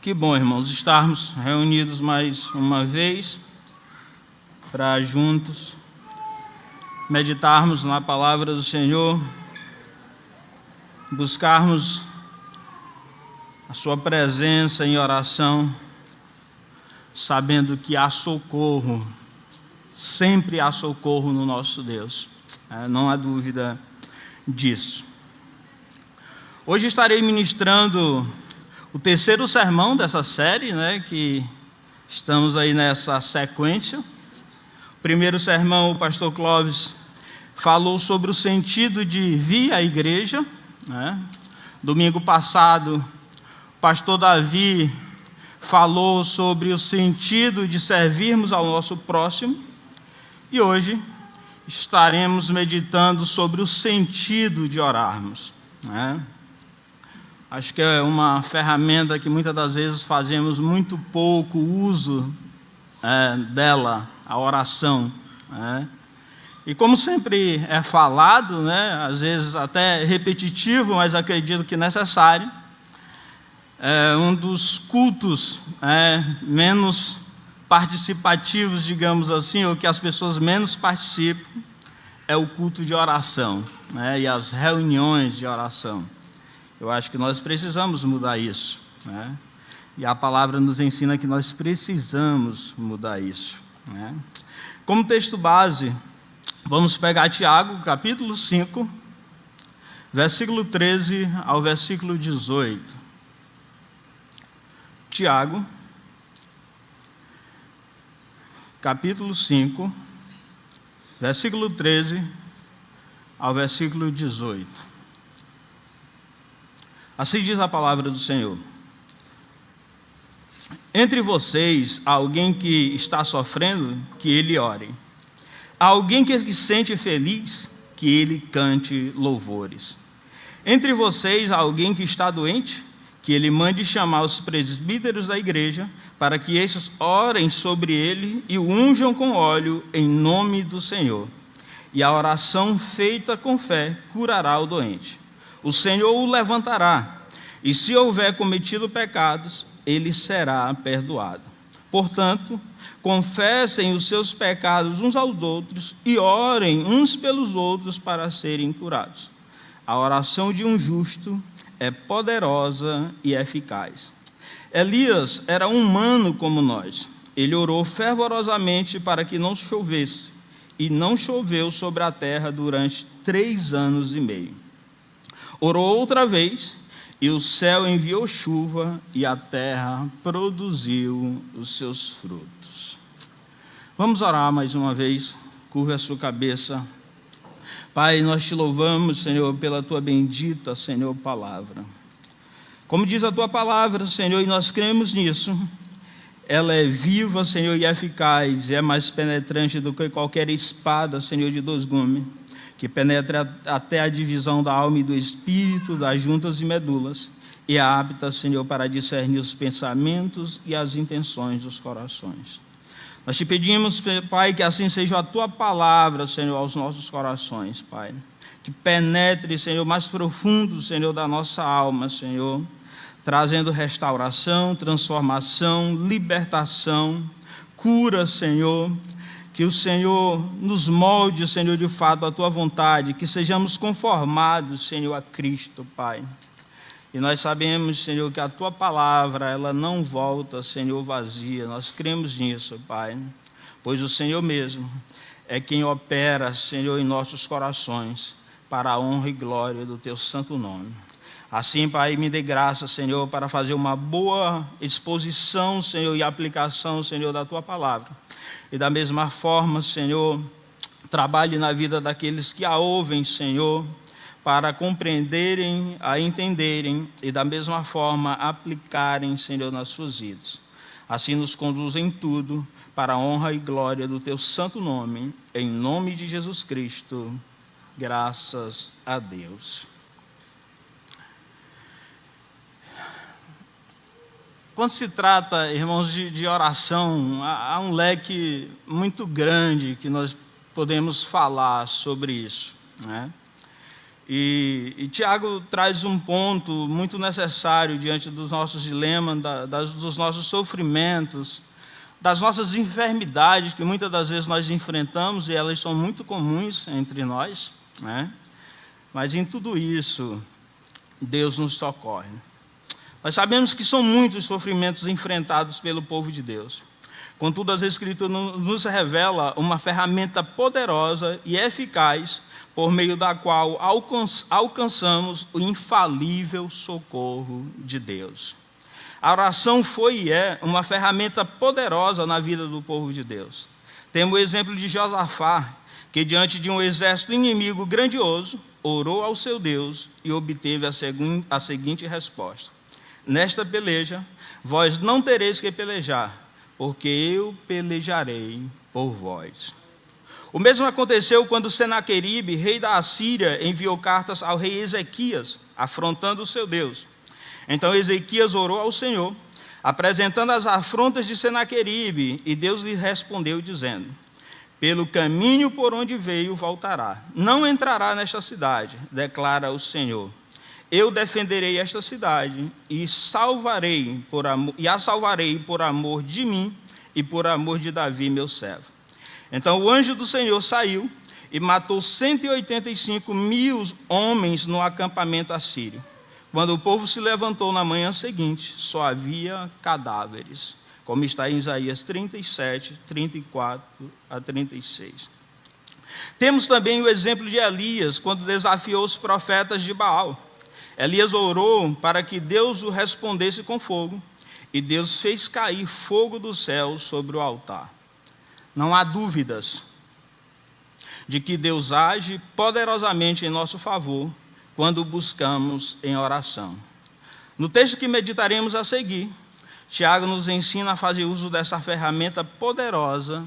Que bom, irmãos, estarmos reunidos mais uma vez para juntos meditarmos na palavra do Senhor, buscarmos a sua presença em oração, sabendo que há socorro, sempre há socorro no nosso Deus, não há dúvida disso. Hoje estarei ministrando o terceiro sermão dessa série, que estamos aí nessa sequência. O primeiro sermão, o pastor Clóvis falou sobre o sentido de vir à igreja. Domingo passado, o pastor Davi falou sobre o sentido de servirmos ao nosso próximo. E hoje estaremos meditando sobre o sentido de orarmos. Acho que é uma ferramenta que muitas das vezes fazemos muito pouco uso dela, a oração. E como sempre é falado, às vezes até repetitivo, mas acredito que necessário, um dos cultos menos participativos, digamos assim, ou que as pessoas menos participam, é o culto de oração, e as reuniões de oração. Eu acho que nós precisamos mudar isso, E a palavra nos ensina que nós precisamos mudar isso, Como texto base, vamos pegar Tiago, capítulo 5, versículo 13 ao versículo 18. Tiago, capítulo 5, versículo 13 ao versículo 18. Assim diz a palavra do Senhor: entre vocês, há alguém que está sofrendo, que ele ore. Há alguém que se sente feliz, que ele cante louvores. Entre vocês, há alguém que está doente, que ele mande chamar os presbíteros da igreja, para que estes orem sobre ele e o unjam com óleo em nome do Senhor. E a oração feita com fé curará o doente. O Senhor o levantará, e se houver cometido pecados, ele será perdoado. Portanto, confessem os seus pecados uns aos outros e orem uns pelos outros para serem curados. A oração de um justo é poderosa e eficaz. Elias era humano como nós. Ele orou fervorosamente para que não chovesse, e não choveu sobre a terra durante 3 anos e meio. Orou outra vez, e o céu enviou chuva, e a terra produziu os seus frutos. Vamos orar mais uma vez. Curve a sua cabeça. Pai, nós te louvamos, Senhor, pela tua bendita, Senhor, palavra. Como diz a tua palavra, Senhor, e nós cremos nisso, ela é viva, Senhor, e eficaz, e é mais penetrante do que qualquer espada, Senhor, de 2 gumes, que penetra até a divisão da alma e do espírito, das juntas e medulas, e é apta, Senhor, para discernir os pensamentos e as intenções dos corações. Nós te pedimos, Pai, que assim seja a tua palavra, Senhor, aos nossos corações, Pai. Que penetre, Senhor, mais profundo, Senhor, da nossa alma, Senhor, trazendo restauração, transformação, libertação, cura, Senhor. Que o Senhor nos molde, Senhor, de fato, a tua vontade, que sejamos conformados, Senhor, a Cristo, Pai. E nós sabemos, Senhor, que a tua palavra, ela não volta, Senhor, vazia. Nós cremos nisso, Pai, pois o Senhor mesmo é quem opera, Senhor, em nossos corações, para a honra e glória do teu santo nome. Assim, Pai, me dê graça, Senhor, para fazer uma boa exposição, Senhor, e aplicação, Senhor, da tua palavra. E da mesma forma, Senhor, trabalhe na vida daqueles que a ouvem, Senhor, para compreenderem, a entenderem e da mesma forma aplicarem, Senhor, nas suas vidas. Assim nos conduz em tudo para a honra e glória do teu santo nome, em nome de Jesus Cristo. Graças a Deus. Quando se trata, irmãos, de oração, há um leque muito grande que nós podemos falar sobre isso, E Tiago traz um ponto muito necessário diante dos nossos dilemas, dos nossos sofrimentos, das nossas enfermidades, que muitas das vezes nós enfrentamos, e elas são muito comuns entre nós, né? Mas em tudo isso, Deus nos socorre. Nós sabemos que são muitos os sofrimentos enfrentados pelo povo de Deus. Contudo, as Escrituras nos revela uma ferramenta poderosa e eficaz por meio da qual alcançamos o infalível socorro de Deus. A oração foi e é uma ferramenta poderosa na vida do povo de Deus. Temos o exemplo de Josafá, que diante de um exército inimigo grandioso, orou ao seu Deus e obteve a seguinte resposta: nesta peleja, vós não tereis que pelejar, porque eu pelejarei por vós. O mesmo aconteceu quando Senaqueribe, rei da Assíria, enviou cartas ao rei Ezequias, afrontando o seu Deus. Então Ezequias orou ao Senhor, apresentando as afrontas de Senaqueribe, e Deus lhe respondeu, dizendo: pelo caminho por onde veio voltará, não entrará nesta cidade, declara o Senhor. Eu defenderei esta cidade e a salvarei por amor de mim e por amor de Davi, meu servo. Então o anjo do Senhor saiu e matou 185.000 homens no acampamento assírio. Quando o povo se levantou na manhã seguinte, só havia cadáveres, como está em Isaías 37, 34 a 36. Temos também o exemplo de Elias, quando desafiou os profetas de Baal. Elias orou para que Deus o respondesse com fogo, e Deus fez cair fogo do céu sobre o altar. Não há dúvidas de que Deus age poderosamente em nosso favor quando o buscamos em oração. No texto que meditaremos a seguir, Tiago nos ensina a fazer uso dessa ferramenta poderosa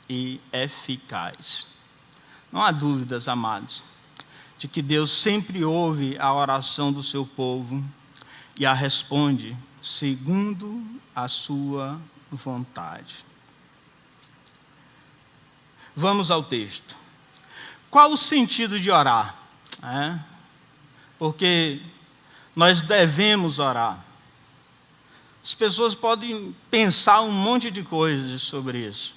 e eficaz. Não há dúvidas, amados, de que Deus sempre ouve a oração do seu povo e a responde segundo a sua vontade. Vamos ao texto. Qual o sentido de orar? Porque nós devemos orar. As pessoas podem pensar um monte de coisas sobre isso.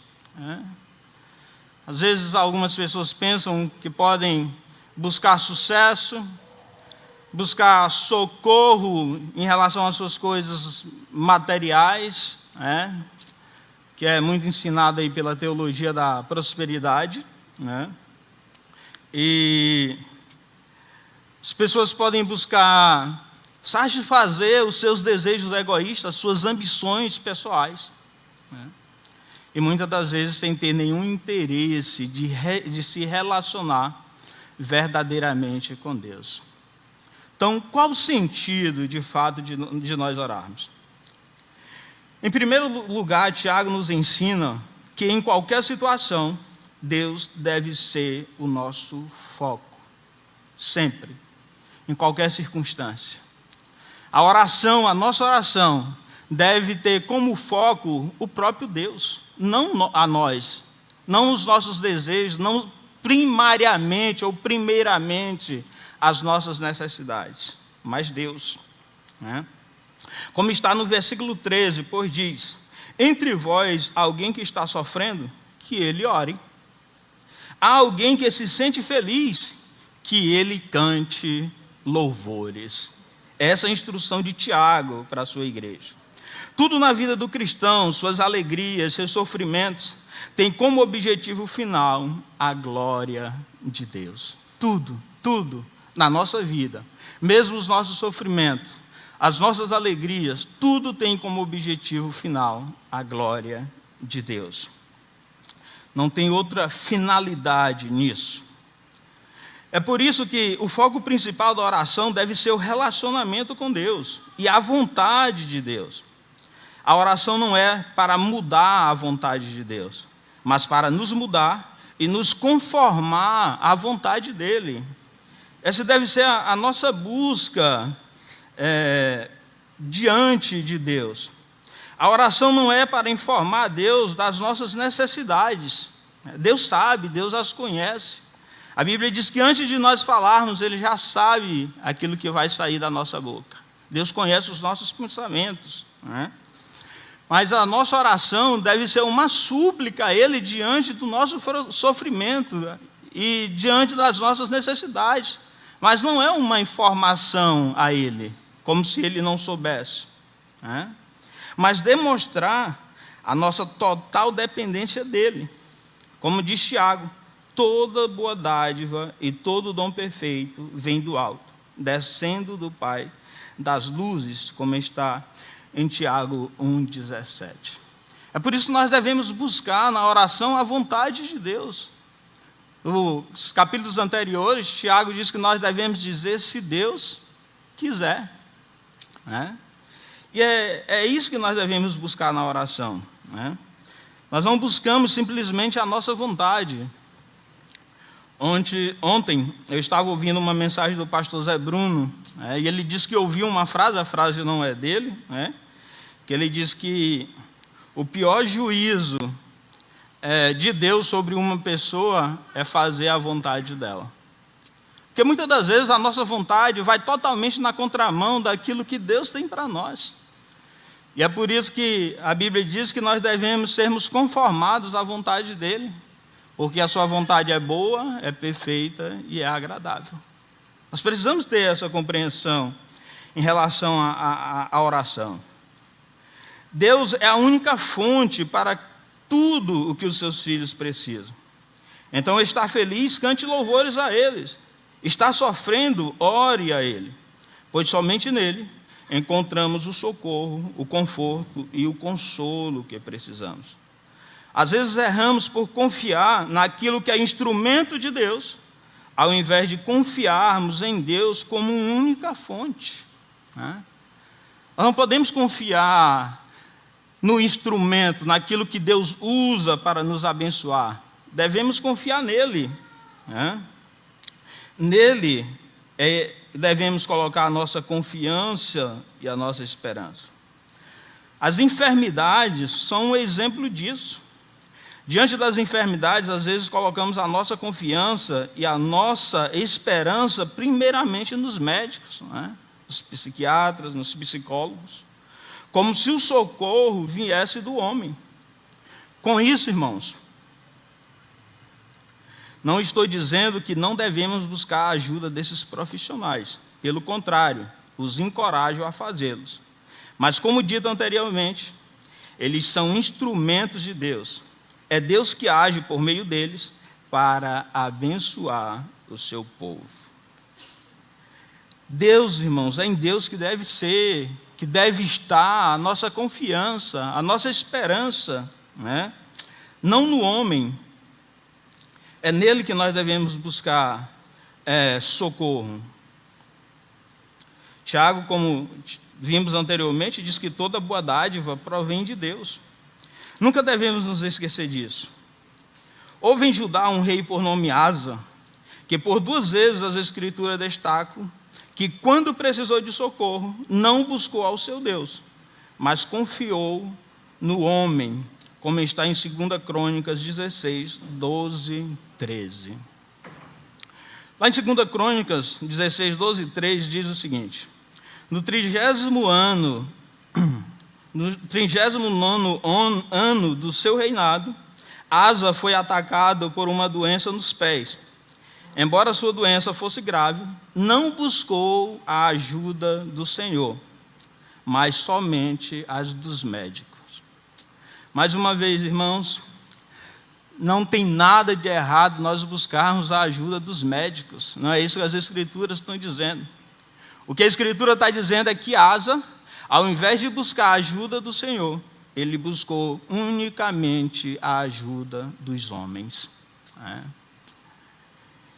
Às vezes algumas pessoas pensam que podem buscar sucesso, buscar socorro em relação às suas coisas materiais, que é muito ensinado aí pela teologia da prosperidade, E as pessoas podem buscar satisfazer os seus desejos egoístas, suas ambições pessoais, E muitas das vezes sem ter nenhum interesse de se relacionar verdadeiramente com Deus. Então, qual o sentido, de fato, de nós orarmos? Em primeiro lugar, Tiago nos ensina que em qualquer situação, Deus deve ser o nosso foco. Sempre. Em qualquer circunstância. A nossa oração, deve ter como foco o próprio Deus, não a nós, não os nossos desejos, não primariamente ou primeiramente as nossas necessidades, mas Deus, Como está no versículo 13, pois diz: entre vós alguém que está sofrendo, que ele ore. Há alguém que se sente feliz, que ele cante louvores. Essa é a instrução de Tiago para a sua igreja. Tudo na vida do cristão, suas alegrias, seus sofrimentos, tem como objetivo final a glória de Deus. Tudo na nossa vida, mesmo os nossos sofrimentos, as nossas alegrias, tudo tem como objetivo final a glória de Deus. Não tem outra finalidade nisso. É por isso que o foco principal da oração deve ser o relacionamento com Deus e a vontade de Deus. A oração não é para mudar a vontade de Deus, mas para nos mudar e nos conformar à vontade dEle. Essa deve ser a nossa busca diante de Deus. A oração não é para informar a Deus das nossas necessidades. Deus sabe, Deus as conhece. A Bíblia diz que antes de nós falarmos, Ele já sabe aquilo que vai sair da nossa boca. Deus conhece os nossos pensamentos, né? Mas a nossa oração deve ser uma súplica a Ele diante do nosso sofrimento e diante das nossas necessidades. Mas não é uma informação a Ele, como se Ele não soubesse, né? Mas demonstrar a nossa total dependência dEle. Como diz Tiago, toda boa dádiva e todo dom perfeito vem do alto, descendo do Pai das luzes, como está em Tiago 1,17. É por isso que nós devemos buscar na oração a vontade de Deus. Nos capítulos anteriores, Tiago diz que nós devemos dizer se Deus quiser, né? E é isso que nós devemos buscar na oração, né? Nós não buscamos simplesmente a nossa vontade. Ontem eu estava ouvindo uma mensagem do pastor Zé Bruno, né, e ele disse que ouviu uma frase, a frase não é dele, né, que ele diz que o pior juízo de Deus sobre uma pessoa é fazer a vontade dela. Porque muitas das vezes a nossa vontade vai totalmente na contramão daquilo que Deus tem para nós. E é por isso que a Bíblia diz que nós devemos sermos conformados à vontade dEle, porque a sua vontade é boa, é perfeita e é agradável. Nós precisamos ter essa compreensão em relação à oração. Deus é a única fonte para tudo o que os seus filhos precisam. Então, está feliz, cante louvores a eles. Está sofrendo, ore a Ele, pois somente nele encontramos o socorro, o conforto e o consolo que precisamos. Às vezes erramos por confiar naquilo que é instrumento de Deus, ao invés de confiarmos em Deus como única fonte, né? Nós não podemos confiar no instrumento, naquilo que Deus usa para nos abençoar. Devemos confiar nele, né? Nele devemos colocar a nossa confiança e a nossa esperança. As enfermidades são um exemplo disso. Diante das enfermidades, às vezes colocamos a nossa confiança e a nossa esperança primeiramente nos médicos, né? Nos psiquiatras, nos psicólogos, como se o socorro viesse do homem. Com isso, irmãos, não estou dizendo que não devemos buscar a ajuda desses profissionais. Pelo contrário, os encorajo a fazê-los. Mas, como dito anteriormente, eles são instrumentos de Deus. É Deus que age por meio deles para abençoar o seu povo. Deus, irmãos, é em Deus que deve ser, que deve estar a nossa confiança, a nossa esperança, né? Não no homem. É nele que nós devemos buscar socorro. Tiago, como vimos anteriormente, diz que toda boa dádiva provém de Deus. Nunca devemos nos esquecer disso. Houve em Judá um rei por nome Asa, que por 2 vezes as Escrituras destacam que, quando precisou de socorro, não buscou ao seu Deus, mas confiou no homem, como está em 2 Crônicas 16, 12, 13. Lá em 2 Crônicas 16, 12 e 13 diz o seguinte: no 39º ano do seu reinado, Asa foi atacado por uma doença nos pés. Embora sua doença fosse grave, não buscou a ajuda do Senhor, mas somente as dos médicos. Mais uma vez, irmãos, não tem nada de errado nós buscarmos a ajuda dos médicos. Não é isso que as Escrituras estão dizendo. O que a Escritura está dizendo é que Asa, ao invés de buscar a ajuda do Senhor, ele buscou unicamente a ajuda dos homens.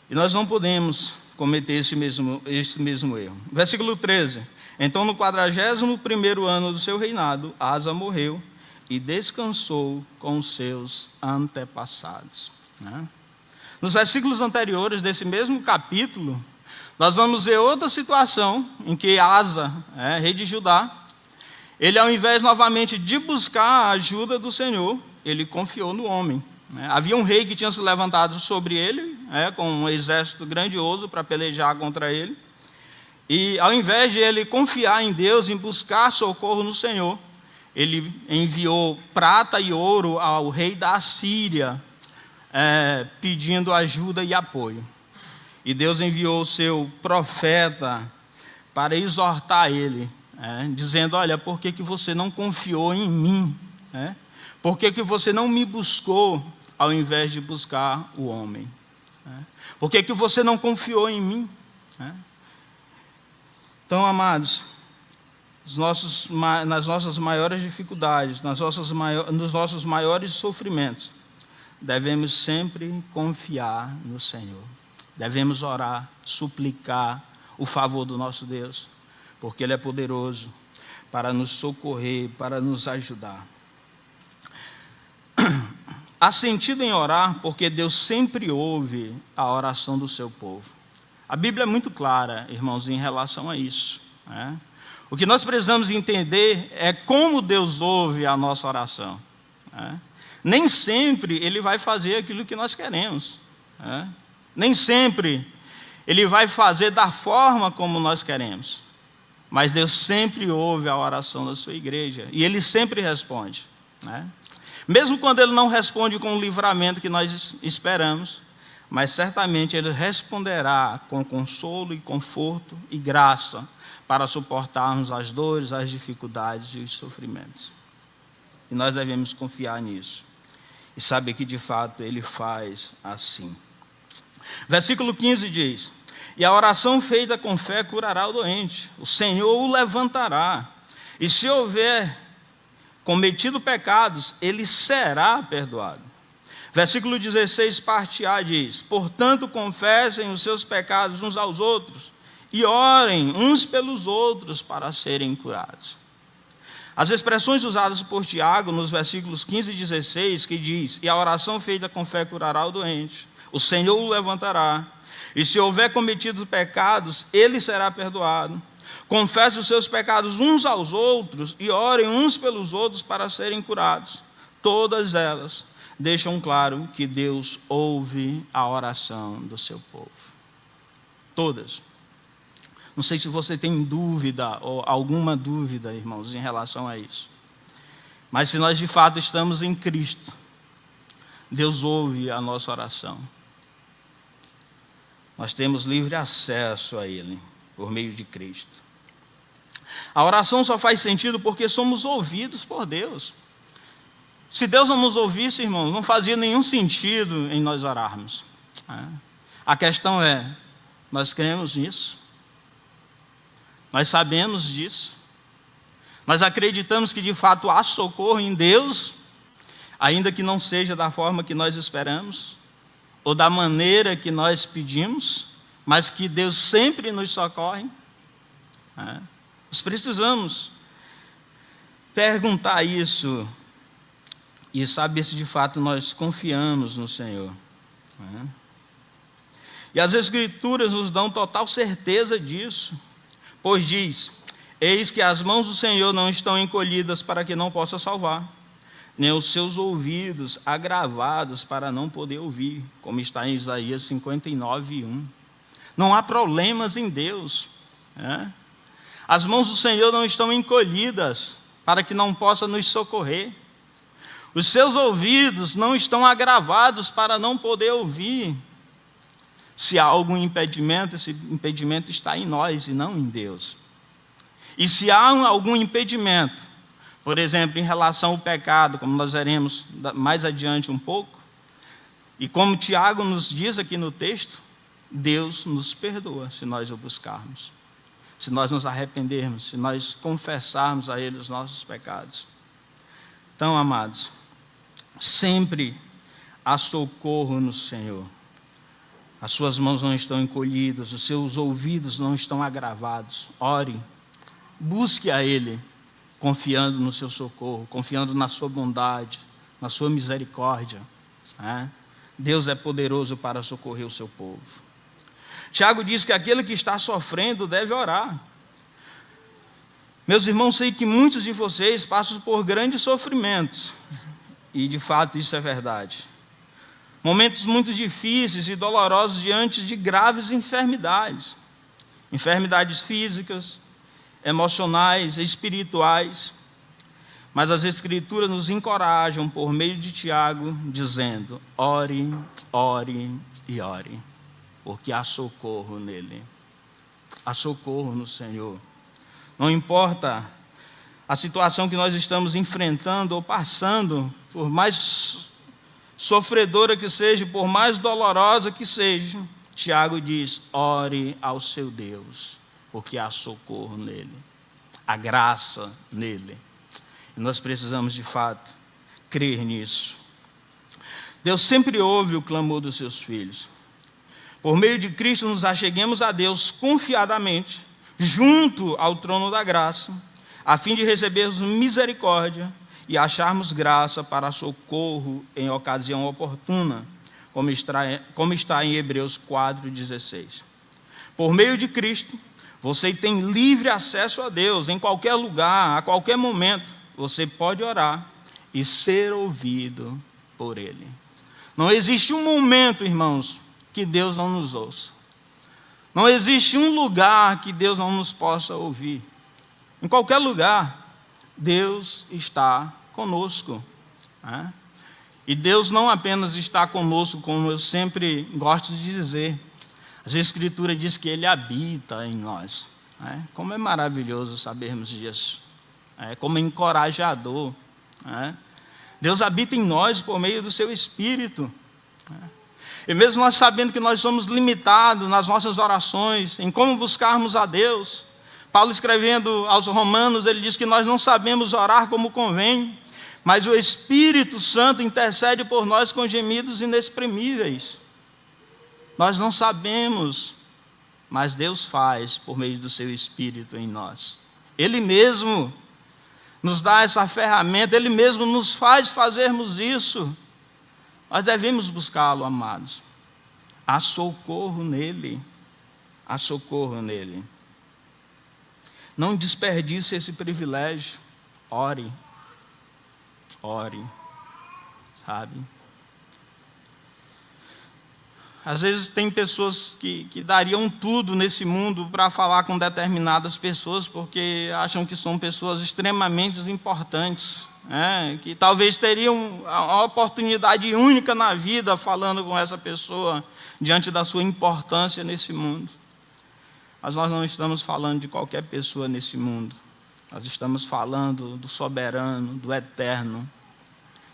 E nós não podemos cometer esse mesmo erro. Versículo 13. Então, no 41º ano do seu reinado, Asa morreu e descansou com os seus antepassados. Nos versículos anteriores desse mesmo capítulo, nós vamos ver outra situação em que Asa, rei de Judá, ele, ao invés novamente de buscar a ajuda do Senhor, ele confiou no homem. Havia um rei que tinha se levantado sobre ele, com um exército grandioso para pelejar contra ele. E ao invés de ele confiar em Deus, em buscar socorro no Senhor, ele enviou prata e ouro ao rei da Assíria, pedindo ajuda e apoio. E Deus enviou o seu profeta para exortar ele, dizendo: olha, por que você não confiou em mim? Por que você não me buscou ao invés de buscar o homem? Por que você não confiou em mim? Então, amados, nas nossas maiores dificuldades, nos nossos maiores sofrimentos, devemos sempre confiar no Senhor. Devemos orar, suplicar o favor do nosso Deus, porque Ele é poderoso para nos socorrer, para nos ajudar. Há sentido em orar, porque Deus sempre ouve a oração do seu povo. A Bíblia é muito clara, irmãos, em relação a isso. O que nós precisamos entender é como Deus ouve a nossa oração. Nem sempre Ele vai fazer aquilo que nós queremos. Nem sempre Ele vai fazer da forma como nós queremos. Mas Deus sempre ouve a oração da sua igreja. E Ele sempre responde. Mesmo quando Ele não responde com o livramento que nós esperamos, mas certamente Ele responderá com consolo e conforto e graça para suportarmos as dores, as dificuldades e os sofrimentos. E nós devemos confiar nisso e saber que de fato Ele faz assim. Versículo 15 diz: e a oração feita com fé curará o doente, o Senhor o levantará, e se houver cometido pecados, ele será perdoado. Versículo 16, parte A, diz: portanto, confessem os seus pecados uns aos outros e orem uns pelos outros para serem curados. As expressões usadas por Tiago nos versículos 15 e 16, que diz: e a oração feita com fé curará o doente, o Senhor o levantará, e se houver cometido pecados, ele será perdoado. Confessem os seus pecados uns aos outros e orem uns pelos outros para serem curados. Todas elas deixam claro que Deus ouve a oração do seu povo. Todas. Não sei se você tem dúvida ou alguma dúvida, irmãos, em relação a isso. Mas se nós de fato estamos em Cristo, Deus ouve a nossa oração. Nós temos livre acesso a Ele por meio de Cristo. A oração só faz sentido porque somos ouvidos por Deus. Se Deus não nos ouvisse, irmãos, não fazia nenhum sentido em nós orarmos. A questão é: nós cremos nisso? Nós sabemos disso? Nós acreditamos que de fato há socorro em Deus, ainda que não seja da forma que nós esperamos, ou da maneira que nós pedimos, mas que Deus sempre nos socorre? Nós precisamos perguntar isso e saber se de fato nós confiamos no Senhor. E as Escrituras nos dão total certeza disso, pois diz: eis que as mãos do Senhor não estão encolhidas para que não possa salvar, nem os seus ouvidos agravados para não poder ouvir, como está em Isaías 59:1. Não há problemas em Deus. As mãos do Senhor não estão encolhidas para que não possa nos socorrer. Os seus ouvidos não estão agravados para não poder ouvir. Se há algum impedimento, esse impedimento está em nós e não em Deus. E se há algum impedimento, por exemplo, em relação ao pecado, como nós veremos mais adiante um pouco, e como Tiago nos diz aqui no texto, Deus nos perdoa se nós o buscarmos, se nós nos arrependermos, se nós confessarmos a Ele os nossos pecados. Então, amados, sempre há socorro no Senhor. As suas mãos não estão encolhidas, os seus ouvidos não estão agravados. Ore, busque a Ele, confiando no seu socorro, confiando na sua bondade, na sua misericórdia. Deus é poderoso para socorrer o seu povo. Tiago diz que aquele que está sofrendo deve orar. Meus irmãos, sei que muitos de vocês passam por grandes sofrimentos, e de fato isso é verdade. Momentos muito difíceis e dolorosos diante de graves enfermidades. Enfermidades físicas, emocionais, espirituais. Mas as Escrituras nos encorajam por meio de Tiago, dizendo: ore, ore e ore, porque há socorro nele. Há socorro no Senhor. Não importa a situação que nós estamos enfrentando ou passando, por mais sofredora que seja, por mais dolorosa que seja, Tiago diz: ore ao seu Deus, porque há socorro nele, há graça nele. E nós precisamos, de fato, crer nisso. Deus sempre ouve o clamor dos seus filhos. Por meio de Cristo, nos acheguemos a Deus confiadamente, junto ao trono da graça, a fim de recebermos misericórdia e acharmos graça para socorro em ocasião oportuna, como está em Hebreus 4,16. Por meio de Cristo, você tem livre acesso a Deus em qualquer lugar, a qualquer momento. Você pode orar e ser ouvido por Ele. Não existe um momento, irmãos, que Deus não nos ouça. Não existe um lugar que Deus não nos possa ouvir. Em qualquer lugar, Deus está conosco. Né? E Deus não apenas está conosco, como eu sempre gosto de dizer. As Escrituras dizem que Ele habita em nós. Né? Como é maravilhoso sabermos disso. Como encorajador. Né? Deus habita em nós por meio do seu Espírito. Né? E mesmo nós sabendo que nós somos limitados nas nossas orações, em como buscarmos a Deus, Paulo escrevendo aos Romanos, ele diz que nós não sabemos orar como convém, mas o Espírito Santo intercede por nós com gemidos inexprimíveis. Nós não sabemos, mas Deus faz por meio do seu Espírito em nós. Ele mesmo nos dá essa ferramenta, Ele mesmo nos faz fazermos isso. Nós devemos buscá-lo, amados. Há socorro nele. Há socorro nele. Não desperdice esse privilégio. Ore. Ore. Sabe? Às vezes tem pessoas que dariam tudo nesse mundo para falar com determinadas pessoas, porque acham que são pessoas extremamente importantes, né? Que talvez teriam uma oportunidade única na vida falando com essa pessoa, diante da sua importância nesse mundo. Mas nós não estamos falando de qualquer pessoa nesse mundo. Nós estamos falando do soberano, do eterno,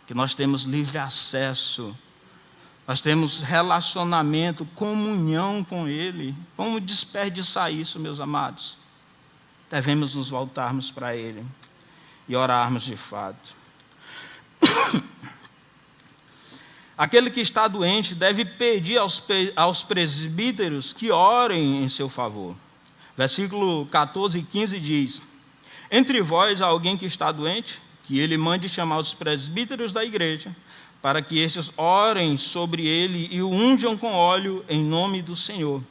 que nós temos livre acesso. Nós temos relacionamento, comunhão com Ele. Como desperdiçar isso, meus amados? Devemos nos voltarmos para Ele e orarmos de fato. Aquele que está doente deve pedir aos presbíteros que orem em seu favor. Versículo 14 e 15 diz: entre vós há alguém que está doente, que ele mande chamar os presbíteros da igreja, para que estes orem sobre ele e o unjam com óleo em nome do Senhor.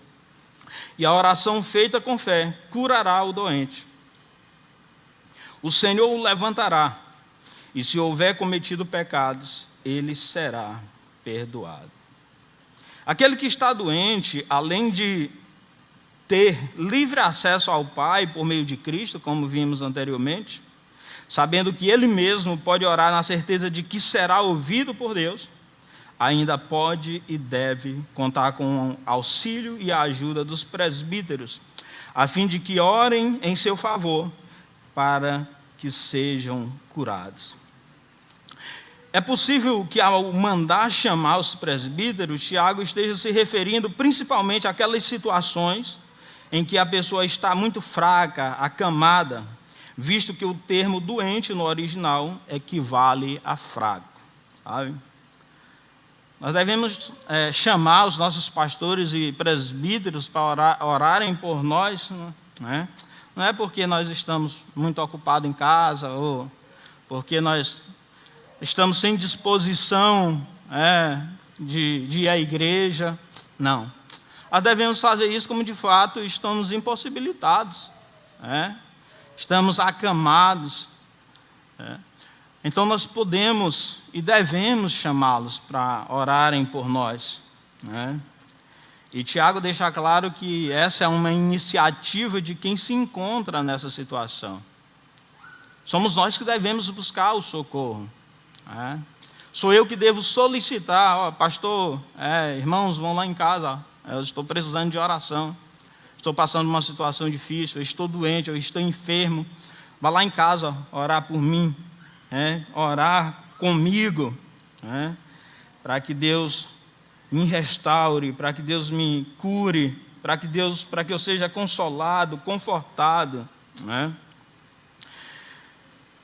E a oração feita com fé curará o doente. O Senhor o levantará, e se houver cometido pecados, ele será perdoado. Aquele que está doente, além de ter livre acesso ao Pai por meio de Cristo, como vimos anteriormente, sabendo que ele mesmo pode orar na certeza de que será ouvido por Deus, ainda pode e deve contar com o auxílio e a ajuda dos presbíteros, a fim de que orem em seu favor, para que sejam curados. É possível que, ao mandar chamar os presbíteros, Tiago esteja se referindo principalmente àquelas situações em que a pessoa está muito fraca, acamada, visto que o termo doente no original equivale a fraco. Sabe? Nós devemos chamar os nossos pastores e presbíteros para orarem por nós, né? Não é porque nós estamos muito ocupados em casa, ou porque nós estamos sem disposição de ir à igreja. Não. Nós devemos fazer isso como de fato estamos impossibilitados. Estamos acamados. Então nós podemos e devemos chamá-los para orarem por nós, né? E Tiago deixa claro que essa é uma iniciativa de quem se encontra nessa situação. Somos nós que devemos buscar o socorro, né? Sou eu que devo solicitar, pastor, irmãos, vão lá em casa, eu estou precisando de oração, estou passando uma situação difícil, eu estou doente, eu estou enfermo, vá lá em casa orar por mim, orar comigo, para que Deus me restaure, para que Deus me cure, para que eu seja consolado, confortado, né?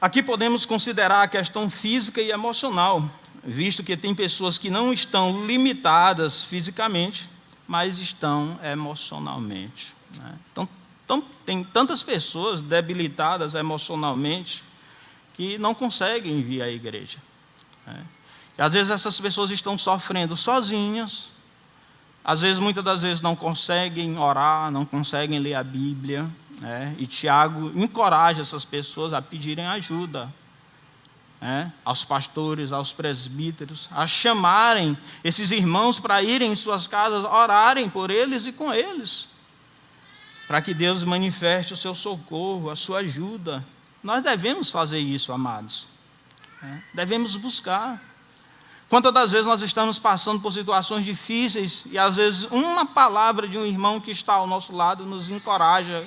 Aqui podemos considerar a questão física e emocional, visto que tem pessoas que não estão limitadas fisicamente, mas estão emocionalmente, né? Então, tem tantas pessoas debilitadas emocionalmente que não conseguem vir à igreja, né? E às vezes essas pessoas estão sofrendo sozinhas, às vezes, muitas das vezes, não conseguem orar, não conseguem ler a Bíblia, né? E Tiago encoraja essas pessoas a pedirem ajuda, aos pastores, aos presbíteros, a chamarem esses irmãos para irem em suas casas, orarem por eles e com eles, para que Deus manifeste o seu socorro, a sua ajuda. Nós devemos fazer isso, amados, devemos buscar. Quantas das vezes nós estamos passando por situações difíceis e às vezes uma palavra de um irmão que está ao nosso lado nos encoraja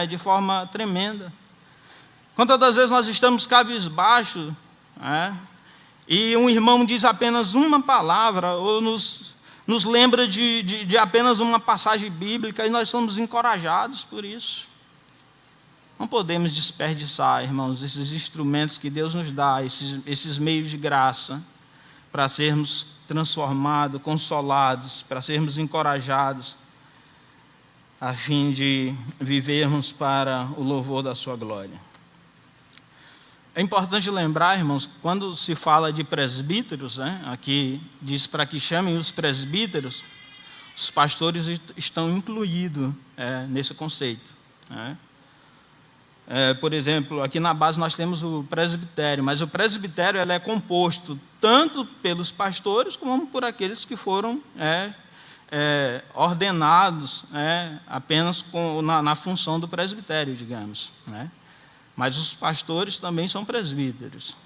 de forma tremenda. Quantas das vezes nós estamos cabisbaixo, e um irmão diz apenas uma palavra ou nos lembra de apenas uma passagem bíblica e nós somos encorajados por isso. Não podemos desperdiçar, irmãos, esses instrumentos que Deus nos dá, esses meios de graça, para sermos transformados, consolados, para sermos encorajados, a fim de vivermos para o louvor da sua glória. É importante lembrar, irmãos, quando se fala de presbíteros, aqui diz para que chamem os presbíteros, os pastores estão incluídos nesse conceito, por exemplo, aqui na base nós temos o presbitério, mas o presbitério ele é composto tanto pelos pastores como por aqueles que foram ordenados apenas na função do presbitério, digamos, Mas os pastores também são presbíteros,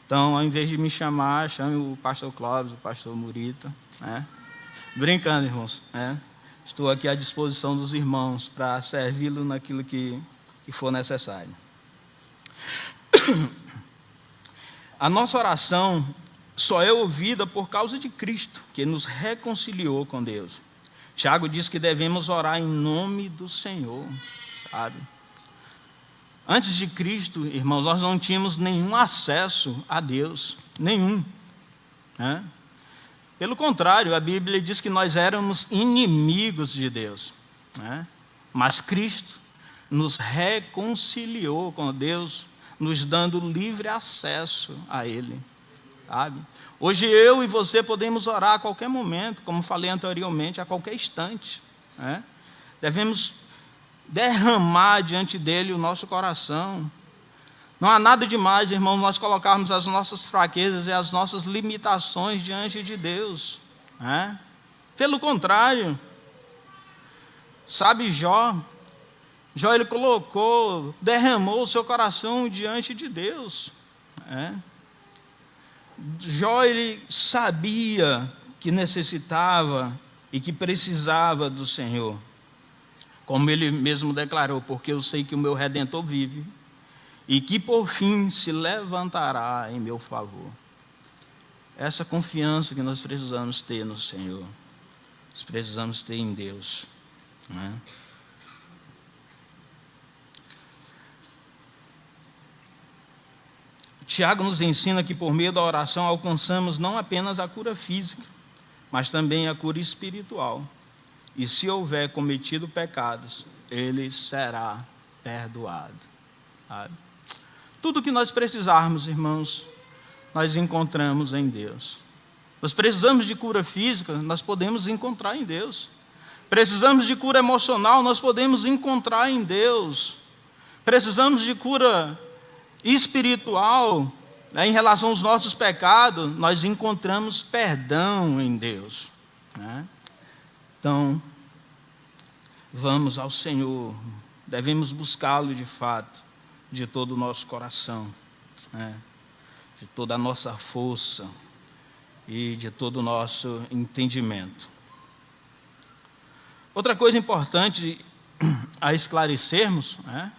Então, ao invés de me chamar, chame o pastor Clóvis, o pastor Murita, Brincando, irmãos, Estou aqui à disposição dos irmãos para servi-lo naquilo que for necessário. A nossa oração só é ouvida por causa de Cristo, que nos reconciliou com Deus. Tiago diz que devemos orar em nome do Senhor, sabe? Antes de Cristo, irmãos, nós não tínhamos nenhum acesso a Deus, nenhum, Pelo contrário, a Bíblia diz que nós éramos inimigos de Deus, Mas Cristo nos reconciliou com Deus, nos dando livre acesso a Ele, sabe? Hoje eu e você podemos orar a qualquer momento, como falei anteriormente, a qualquer instante, Devemos derramar diante dEle o nosso coração. Não há nada demais, irmão, nós colocarmos as nossas fraquezas e as nossas limitações diante de Deus, Pelo contrário, sabe Jó, ele derramou o seu coração diante de Deus, Jó, ele sabia que necessitava e que precisava do Senhor, como ele mesmo declarou, porque eu sei que o meu Redentor vive, e que por fim se levantará em meu favor. Essa confiança que nós precisamos ter no Senhor, nós precisamos ter em Deus, Tiago nos ensina que por meio da oração alcançamos não apenas a cura física, mas também a cura espiritual. E se houver cometido pecados, ele será perdoado, sabe? Tudo que nós precisarmos, irmãos, nós encontramos em Deus. Nós precisamos de cura física, nós podemos encontrar em Deus. Precisamos de cura emocional, nós podemos encontrar em Deus. Precisamos de cura espiritual, né, em relação aos nossos pecados, nós encontramos perdão em Deus, né? Então, vamos ao Senhor, devemos buscá-lo de fato, de todo o nosso coração, né, de toda a nossa força e de todo o nosso entendimento. Outra coisa importante a esclarecermos, né,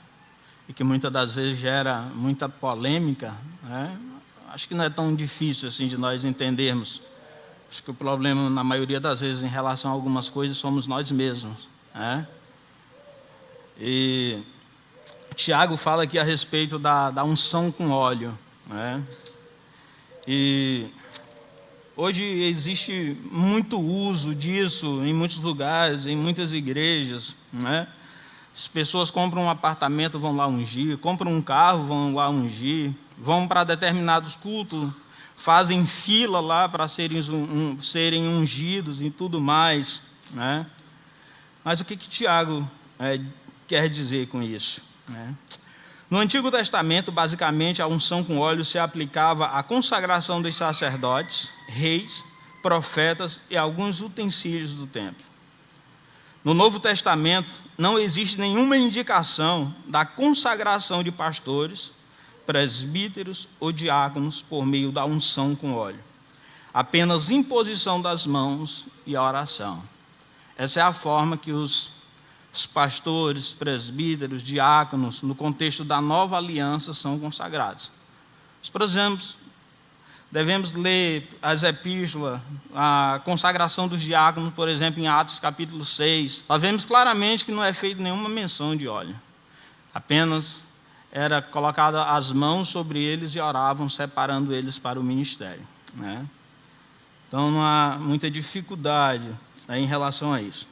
e que muitas das vezes gera muita polêmica, né, acho que não é tão difícil assim de nós entendermos. Acho que o problema, na maioria das vezes, em relação a algumas coisas, somos nós mesmos, né? E Tiago fala aqui a respeito da unção com óleo, né? E hoje existe muito uso disso em muitos lugares, em muitas igrejas, né? As pessoas compram um apartamento, vão lá ungir, compram um carro, vão lá ungir, vão para determinados cultos, fazem fila lá para serem ungidos e tudo mais, né? Mas o que Tiago quer dizer com isso, né? No Antigo Testamento, basicamente, a unção com óleo se aplicava à consagração dos sacerdotes, reis, profetas e alguns utensílios do templo. No Novo Testamento, não existe nenhuma indicação da consagração de pastores, presbíteros ou diáconos por meio da unção com óleo. Apenas imposição das mãos e a oração. Essa é a forma que os pastores, presbíteros, diáconos, no contexto da nova aliança, são consagrados. Por exemplo, devemos ler as epístolas, a consagração dos diáconos, por exemplo, em Atos capítulo 6. Nós vemos claramente que não é feita nenhuma menção de óleo. Apenas era colocada as mãos sobre eles e oravam, separando eles para o ministério, né? Então não há muita dificuldade em relação a isso.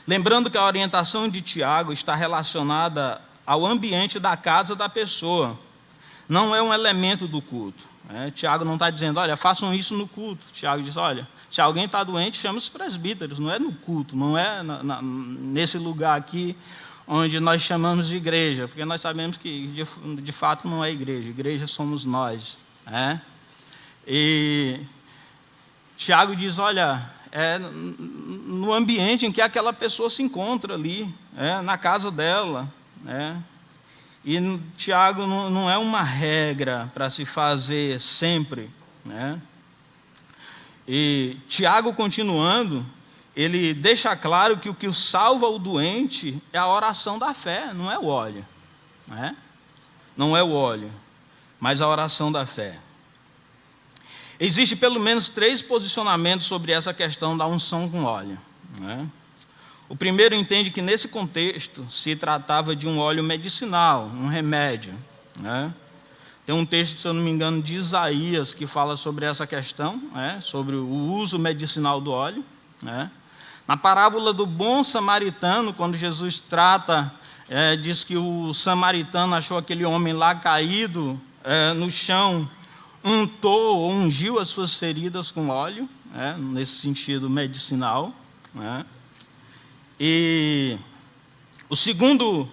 Lembrando que a orientação de Tiago está relacionada ao ambiente da casa da pessoa, não é um elemento do culto. Tiago não está dizendo, olha, façam isso no culto. Tiago diz, olha, se alguém está doente, chama os presbíteros, não é no culto, não é nesse lugar aqui onde nós chamamos de igreja, porque nós sabemos que de fato não é igreja somos nós, né? E Tiago diz, olha, no ambiente em que aquela pessoa se encontra ali, na casa dela, né? E Tiago não é uma regra para se fazer sempre, né? E Tiago, continuando, ele deixa claro que o que salva o doente é a oração da fé, não é o óleo, né? Não é o óleo, mas a oração da fé. Existe pelo menos 3 posicionamentos sobre essa questão da unção com óleo, né? O primeiro entende que nesse contexto se tratava de um óleo medicinal, um remédio, né? Tem um texto, se eu não me engano, de Isaías que fala sobre essa questão, né? Sobre o uso medicinal do óleo, né? Na parábola do bom samaritano, quando Jesus trata, diz que o samaritano achou aquele homem lá caído no chão, ungiu as suas feridas com óleo, nesse sentido medicinal, né? E o segundo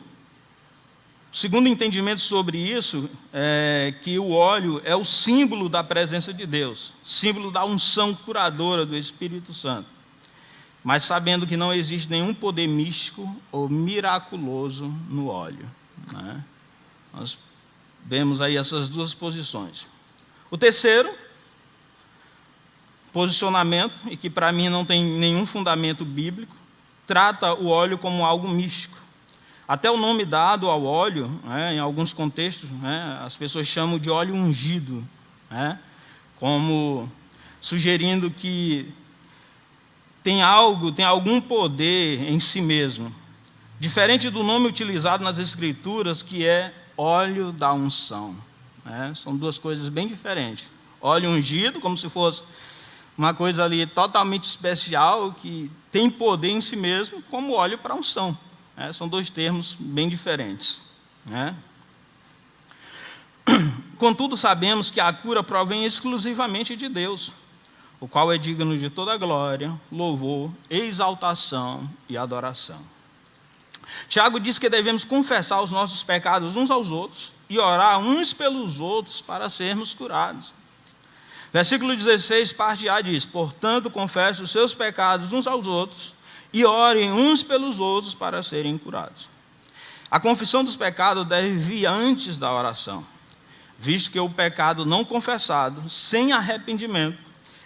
entendimento sobre isso é que o óleo é o símbolo da presença de Deus, símbolo da unção curadora do Espírito Santo, mas sabendo que não existe nenhum poder místico ou miraculoso no óleo, né? Nós vemos aí essas 2 posições. O terceiro posicionamento, e que para mim não tem nenhum fundamento bíblico, trata o óleo como algo místico. Até o nome dado ao óleo, em alguns contextos, as pessoas chamam de óleo ungido, como sugerindo que tem algum poder em si mesmo. Diferente do nome utilizado nas Escrituras, que é óleo da unção. São 2 coisas bem diferentes. Óleo ungido, como se fosse uma coisa ali totalmente especial, que tem poder em si mesmo, como óleo para unção. São 2 termos bem diferentes, né? Contudo, sabemos que a cura provém exclusivamente de Deus, o qual é digno de toda glória, louvor, exaltação e adoração. Tiago diz que devemos confessar os nossos pecados uns aos outros e orar uns pelos outros para sermos curados. Versículo 16, parte A diz: portanto, confessem os seus pecados uns aos outros e orem uns pelos outros para serem curados. A confissão dos pecados deve vir antes da oração, visto que o pecado não confessado, sem arrependimento,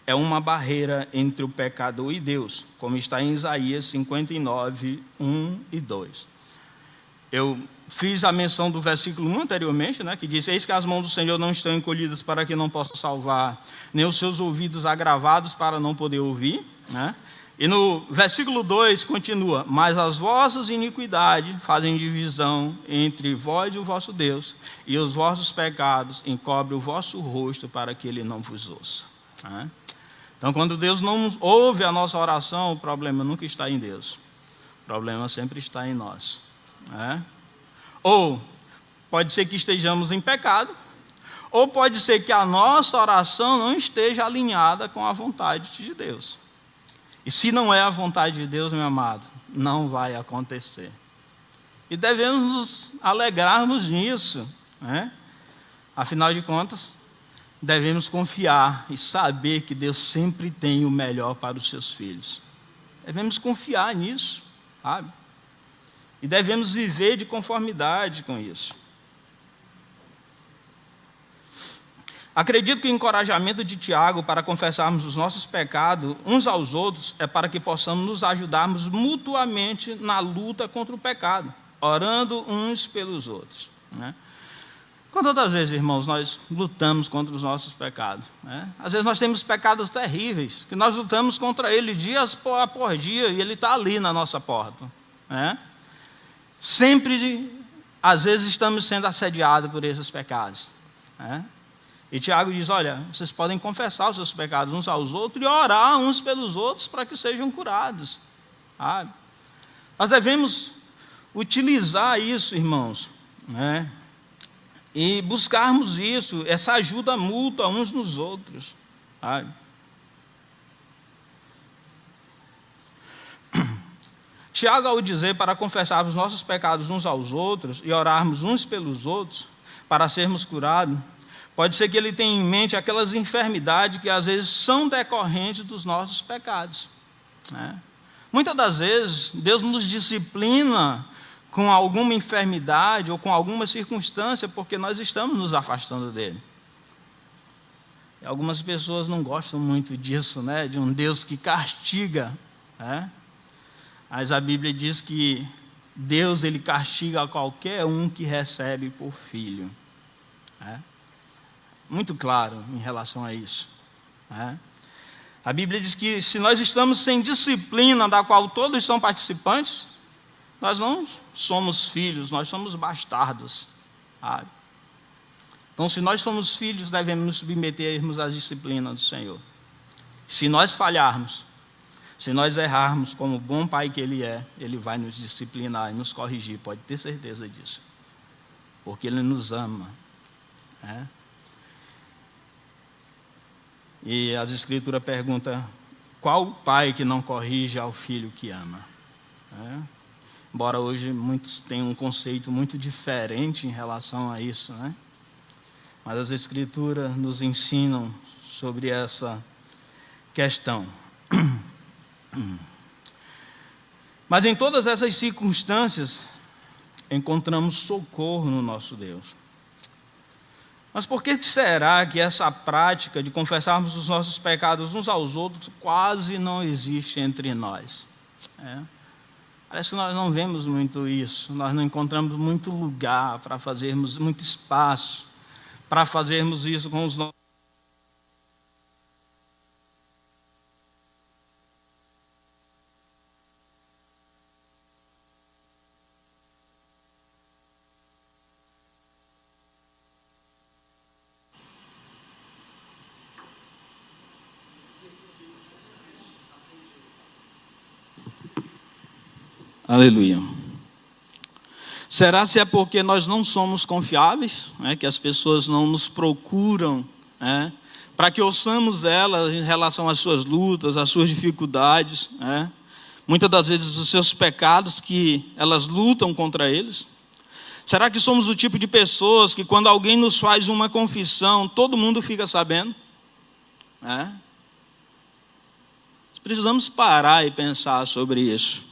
é uma barreira entre o pecador e Deus, como está em Isaías 59, 1 e 2. Eu fiz a menção do versículo 1 anteriormente, que diz: eis que as mãos do Senhor não estão encolhidas para que não possa salvar, nem os seus ouvidos agravados para não poder ouvir. E no versículo 2 continua: mas as vossas iniquidades fazem divisão entre vós e o vosso Deus, e os vossos pecados encobrem o vosso rosto para que ele não vos ouça. Então, quando Deus não ouve a nossa oração, o problema nunca está em Deus, o problema sempre está em nós. Ou pode ser que estejamos em pecado, ou pode ser que a nossa oração não esteja alinhada com a vontade de Deus. E se não é a vontade de Deus, meu amado, não vai acontecer. E devemos nos alegrarmos nisso. Afinal de contas, devemos confiar e saber que Deus sempre tem o melhor para os seus filhos. Devemos confiar nisso, sabe? E devemos viver de conformidade com isso. Acredito que o encorajamento de Tiago para confessarmos os nossos pecados uns aos outros é para que possamos nos ajudarmos mutuamente na luta contra o pecado, orando uns pelos outros. Quantas vezes, irmãos, nós lutamos contra os nossos pecados? Às vezes nós temos pecados terríveis, que nós lutamos contra ele dias por dia, e ele está ali na nossa porta. Sempre, às vezes, estamos sendo assediados por esses pecados. E Tiago diz: olha, vocês podem confessar os seus pecados uns aos outros e orar uns pelos outros para que sejam curados. Nós devemos utilizar isso, irmãos, e buscarmos isso, essa ajuda mútua uns nos outros. Tiago, ao dizer para confessarmos nossos pecados uns aos outros e orarmos uns pelos outros para sermos curados, pode ser que ele tenha em mente aquelas enfermidades que às vezes são decorrentes dos nossos pecados. Muitas das vezes, Deus nos disciplina com alguma enfermidade ou com alguma circunstância porque nós estamos nos afastando dele. E algumas pessoas não gostam muito disso, de um Deus que castiga. Mas a Bíblia diz que Deus, ele castiga qualquer um que recebe por filho. Muito claro em relação a isso. A Bíblia diz que se nós estamos sem disciplina, da qual todos são participantes, nós não somos filhos, nós somos bastardos. Então, se nós somos filhos, devemos nos submetermos às disciplinas do Senhor. Se nós falharmos, se nós errarmos, como o bom pai que ele é, ele vai nos disciplinar e nos corrigir, pode ter certeza disso. Porque ele nos ama. E as Escrituras perguntam: qual o pai que não corrige ao filho que ama? Embora hoje muitos tenham um conceito muito diferente em relação a isso, mas as Escrituras nos ensinam sobre essa questão. Mas em todas essas circunstâncias, encontramos socorro no nosso Deus. Mas por que será que essa prática de confessarmos os nossos pecados uns aos outros quase não existe entre nós? Parece que nós não vemos muito isso, nós não encontramos muito lugar para fazermos, muito espaço para fazermos isso com os nossos. Aleluia. Será se é porque nós não somos confiáveis, que as pessoas não nos procuram, para que ouçamos elas em relação às suas lutas, às suas dificuldades, muitas das vezes os seus pecados que elas lutam contra eles? Será que somos o tipo de pessoas que quando alguém nos faz uma confissão, todo mundo fica sabendo? Precisamos parar e pensar sobre isso.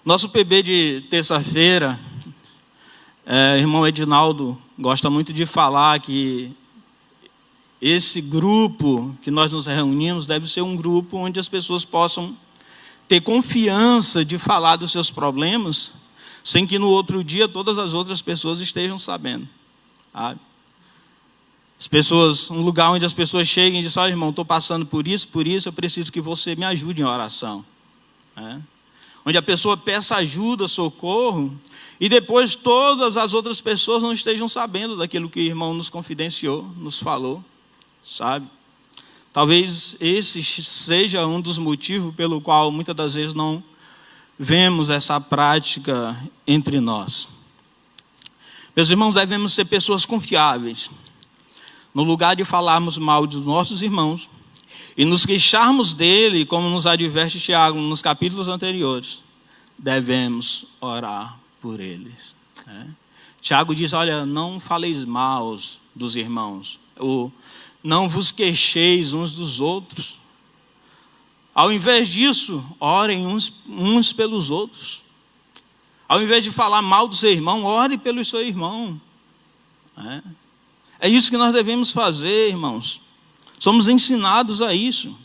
Nosso PB de terça-feira, irmão Edinaldo gosta muito de falar que esse grupo que nós nos reunimos deve ser um grupo onde as pessoas possam ter confiança de falar dos seus problemas, sem que no outro dia todas as outras pessoas estejam sabendo. Sabe? As pessoas, um lugar onde as pessoas cheguem e dizem: olha, irmão, estou passando por isso, eu preciso que você me ajude em oração. Onde a pessoa peça ajuda, socorro, e depois todas as outras pessoas não estejam sabendo daquilo que o irmão nos confidenciou, nos falou, sabe? Talvez esse seja um dos motivos pelo qual muitas das vezes não vemos essa prática entre nós. Meus irmãos, devemos ser pessoas confiáveis. No lugar de falarmos mal dos nossos irmãos e nos queixarmos dele, como nos adverte Tiago nos capítulos anteriores, devemos orar por eles. Tiago diz: olha, não faleis mal dos irmãos, ou não vos queixeis uns dos outros. Ao invés disso, orem uns pelos outros. Ao invés de falar mal do seu irmão, ore pelo seu irmão. É isso que nós devemos fazer, irmãos. Somos ensinados a isso.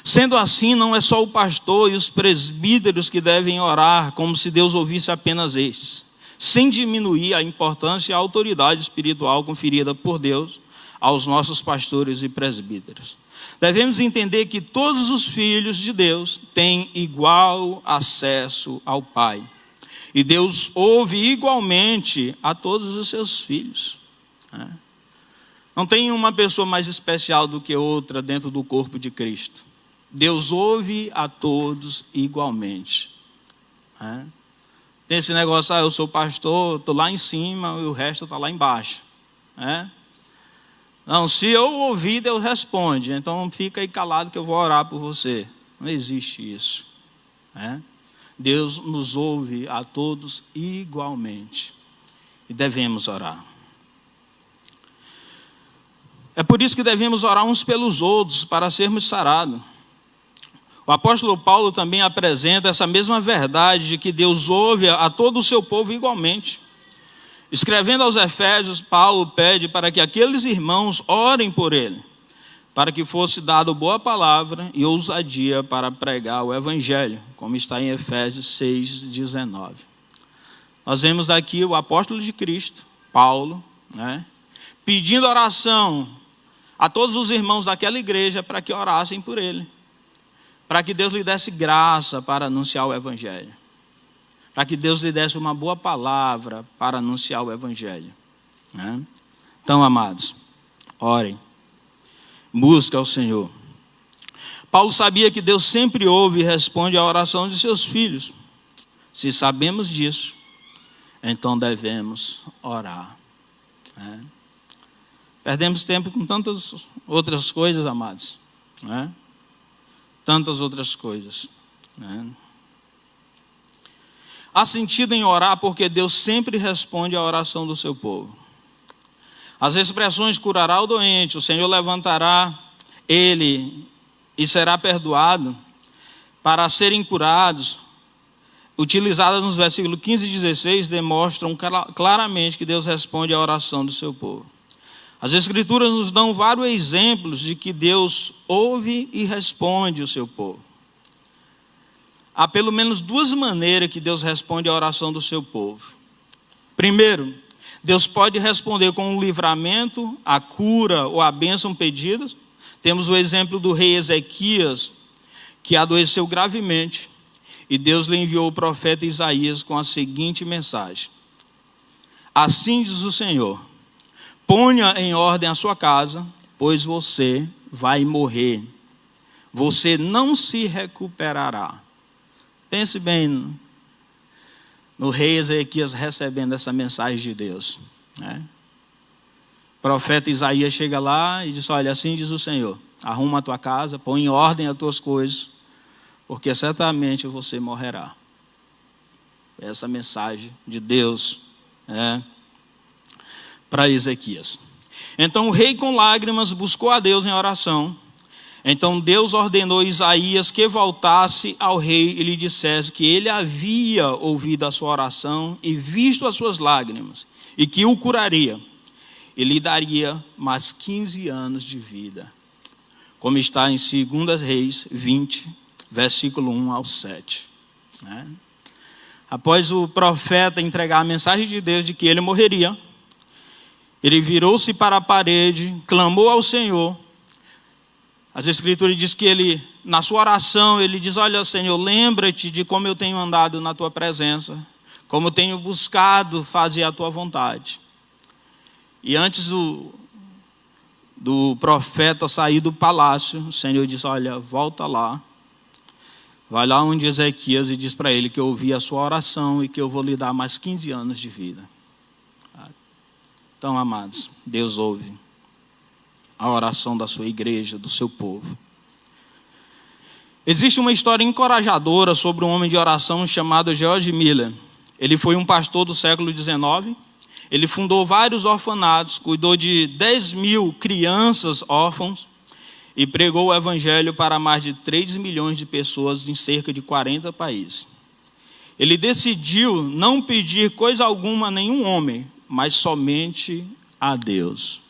Sendo assim, não é só o pastor e os presbíteros que devem orar, como se Deus ouvisse apenas estes, sem diminuir a importância e a autoridade espiritual conferida por Deus aos nossos pastores e presbíteros. Devemos entender que todos os filhos de Deus têm igual acesso ao Pai. E Deus ouve igualmente a todos os seus filhos. Não tem uma pessoa mais especial do que outra dentro do corpo de Cristo. Deus ouve a todos igualmente. Tem esse negócio: eu sou pastor, estou lá em cima e o resto está lá embaixo. Não, se eu ouvir, Deus responde. Então fica aí calado que eu vou orar por você. Não existe isso. Deus nos ouve a todos igualmente. E devemos orar. É por isso que devemos orar uns pelos outros, para sermos sarados. O apóstolo Paulo também apresenta essa mesma verdade de que Deus ouve a todo o seu povo igualmente. Escrevendo aos Efésios, Paulo pede para que aqueles irmãos orem por ele, para que fosse dado boa palavra e ousadia para pregar o evangelho, como está em Efésios 6:19. Nós vemos aqui o apóstolo de Cristo, Paulo, pedindo oração a todos os irmãos daquela igreja para que orassem por ele, para que Deus lhe desse graça para anunciar o evangelho, para que Deus lhe desse uma boa palavra para anunciar o evangelho. Então, amados, orem, busquem ao Senhor. Paulo sabia que Deus sempre ouve e responde à oração de seus filhos. Se sabemos disso, então devemos orar. Perdemos tempo com tantas outras coisas, amados. Tantas outras coisas. Há sentido em orar porque Deus sempre responde à oração do seu povo. As expressões curará o doente, o Senhor levantará ele e será perdoado, para serem curados, utilizadas nos versículos 15 e 16, demonstram claramente que Deus responde à oração do seu povo. As Escrituras nos dão vários exemplos de que Deus ouve e responde o seu povo. Há pelo menos duas maneiras que Deus responde à oração do seu povo. Primeiro, Deus pode responder com o livramento, a cura ou a bênção pedidas. Temos o exemplo do rei Ezequias, que adoeceu gravemente, e Deus lhe enviou o profeta Isaías com a seguinte mensagem: assim diz o Senhor, ponha em ordem a sua casa, pois você vai morrer. Você não se recuperará. Pense bem no rei Ezequias recebendo essa mensagem de Deus. O profeta Isaías chega lá e diz: olha, assim diz o Senhor, arruma a tua casa, põe em ordem as tuas coisas, porque certamente você morrerá. essa mensagem de Deus para Ezequias. Então o rei com lágrimas buscou a Deus em oração. Então Deus ordenou a Isaías que voltasse ao rei e lhe dissesse que ele havia ouvido a sua oração e visto as suas lágrimas, e que o curaria e lhe daria mais 15 anos de vida, como está em 2 Reis 20, versículo 1 ao 7. Após o profeta entregar a mensagem de Deus de que ele morreria, ele virou-se para a parede, clamou ao Senhor. As Escrituras dizem que ele, na sua oração, ele diz: olha, Senhor, lembra-te de como eu tenho andado na tua presença, como eu tenho buscado fazer a tua vontade. E antes do profeta sair do palácio, o Senhor disse: olha, volta lá, vai lá onde Ezequias e diz para ele que eu ouvi a sua oração e que eu vou lhe dar mais 15 anos de vida. Então, amados, Deus ouve a oração da sua igreja, do seu povo. Existe uma história encorajadora sobre um homem de oração chamado George Miller. Ele foi um pastor do século XIX. Ele fundou vários orfanatos, cuidou de 10 mil crianças órfãos e pregou o evangelho para mais de 3 milhões de pessoas em cerca de 40 países. Ele decidiu não pedir coisa alguma a nenhum homem, mas somente a Deus.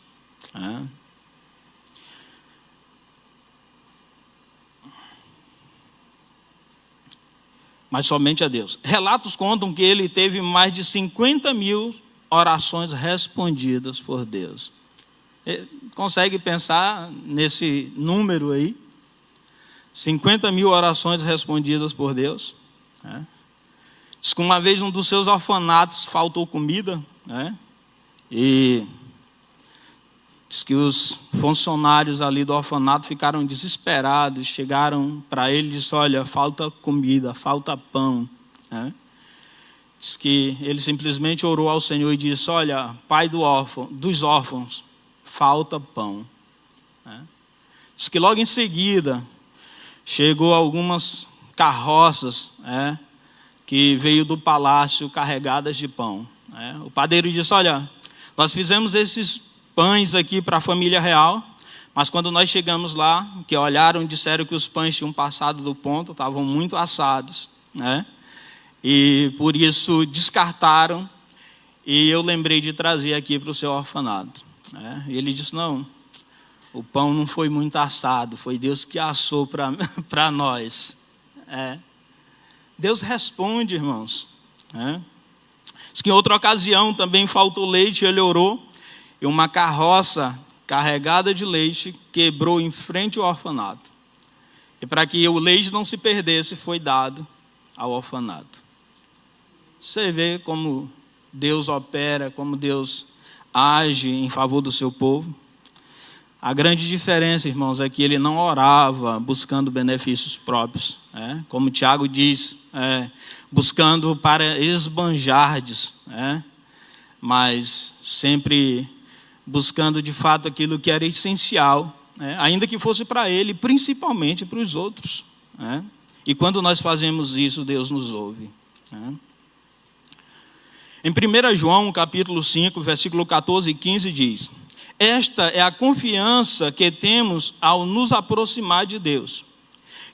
Mas somente a Deus. Relatos contam que ele teve mais de 50 mil orações respondidas por Deus. Consegue pensar nesse número aí? 50 mil orações respondidas por Deus. Diz que uma vez um dos seus orfanatos faltou comida, e diz que os funcionários ali do orfanato ficaram desesperados, chegaram para ele e disseram: olha, falta comida, falta pão. Diz que ele simplesmente orou ao Senhor e disse: olha, Pai dos órfãos, falta pão. Diz que logo em seguida chegou algumas carroças que veio do palácio carregadas de pão. O padeiro disse: olha, nós fizemos esses pães aqui para a família real, mas quando nós chegamos lá, que olharam, disseram que os pães tinham passado do ponto, estavam muito assados, e por isso descartaram, e eu lembrei de trazer aqui para o seu orfanato. E ele disse: não, o pão não foi muito assado, foi Deus que assou para nós. Deus responde, irmãos. Diz que em outra ocasião também faltou leite, ele orou, e uma carroça carregada de leite quebrou em frente ao orfanato. E para que o leite não se perdesse, foi dado ao orfanato. Você vê como Deus opera, como Deus age em favor do seu povo. A grande diferença, irmãos, é que ele não orava buscando benefícios próprios, como Tiago diz, buscando para esbanjardes, mas sempre buscando de fato aquilo que era essencial, ainda que fosse para ele, principalmente para os outros. E quando nós fazemos isso, Deus nos ouve. Em 1 João, capítulo 5, versículo 14 e 15 diz: esta é a confiança que temos ao nos aproximar de Deus,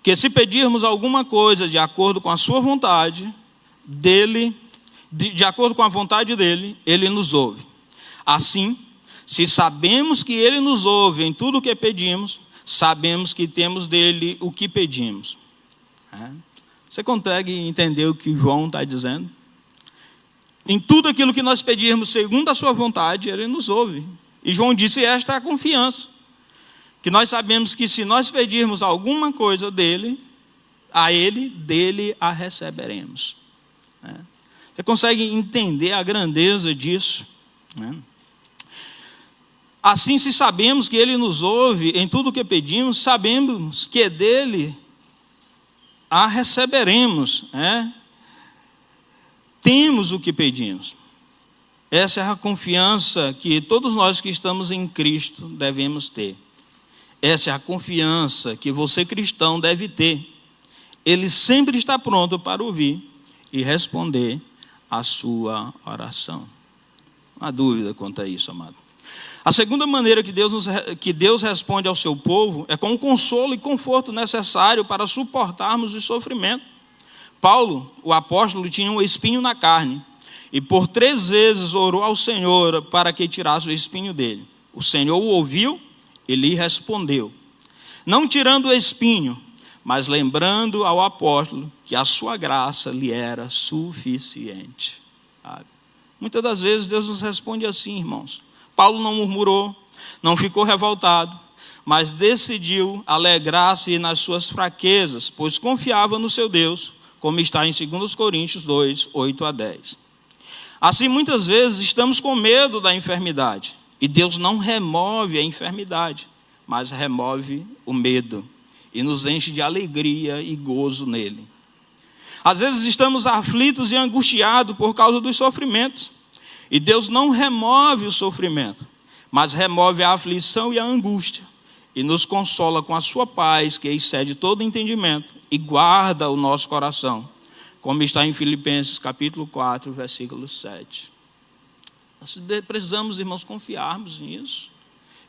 que se pedirmos alguma coisa de acordo com a sua vontade, de acordo com a vontade dele, ele nos ouve. Assim, se sabemos que ele nos ouve em tudo o que pedimos, sabemos que temos dele o que pedimos. Você consegue entender o que João está dizendo? Em tudo aquilo que nós pedirmos segundo a sua vontade, ele nos ouve. E João disse: esta é a confiança, que nós sabemos que se nós pedirmos alguma coisa dele, dele a receberemos. Você consegue entender a grandeza disso? Assim, se sabemos que ele nos ouve em tudo o que pedimos, sabemos que dele a receberemos. Temos o que pedimos. Essa é a confiança que todos nós que estamos em Cristo devemos ter. Essa é a confiança que você cristão deve ter. Ele sempre está pronto para ouvir e responder a sua oração. Não há dúvida quanto a isso, amado. A segunda maneira que Deus responde ao seu povo é com o consolo e conforto necessário para suportarmos o sofrimento. Paulo, o apóstolo, tinha um espinho na carne e por 3 vezes orou ao Senhor para que tirasse o espinho dele. O Senhor o ouviu e lhe respondeu, não tirando o espinho, mas lembrando ao apóstolo que a sua graça lhe era suficiente. Sabe? Muitas das vezes Deus nos responde assim, irmãos. Paulo não murmurou, não ficou revoltado, mas decidiu alegrar-se nas suas fraquezas, pois confiava no seu Deus, como está em 2 Coríntios 2, 8-10. Assim, muitas vezes estamos com medo da enfermidade, e Deus não remove a enfermidade, mas remove o medo, e nos enche de alegria e gozo nele. Às vezes estamos aflitos e angustiados por causa dos sofrimentos, e Deus não remove o sofrimento, mas remove a aflição e a angústia, e nos consola com a sua paz, que excede todo entendimento, e guarda o nosso coração, como está em Filipenses capítulo 4, versículo 7. Nós precisamos, irmãos, confiarmos nisso,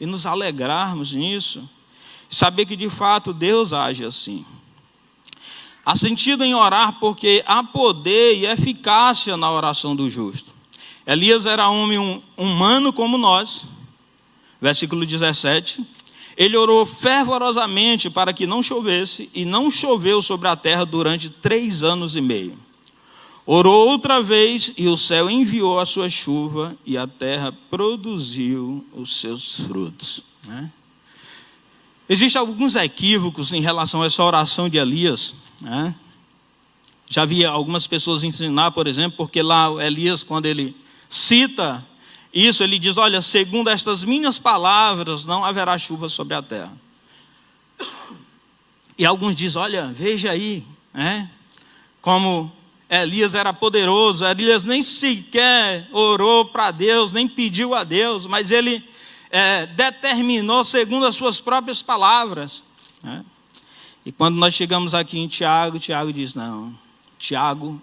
e nos alegrarmos nisso, e saber que de fato Deus age assim. Há sentido em orar porque há poder e eficácia na oração do justo. Elias era homem humano como nós, versículo 17. Ele orou fervorosamente para que não chovesse, e não choveu sobre a terra durante 3 anos e meio. Orou outra vez, e o céu enviou a sua chuva, e a terra produziu os seus frutos. Existem alguns equívocos em relação a essa oração de Elias. Já vi algumas pessoas ensinar, por exemplo, porque lá Elias, quando ele cita isso, ele diz, olha, segundo estas minhas palavras, não haverá chuva sobre a terra. E alguns dizem, olha, veja aí, como Elias era poderoso. Elias nem sequer orou para Deus, nem pediu a Deus, mas ele determinou segundo as suas próprias palavras. E quando nós chegamos aqui em Tiago, Tiago diz, não,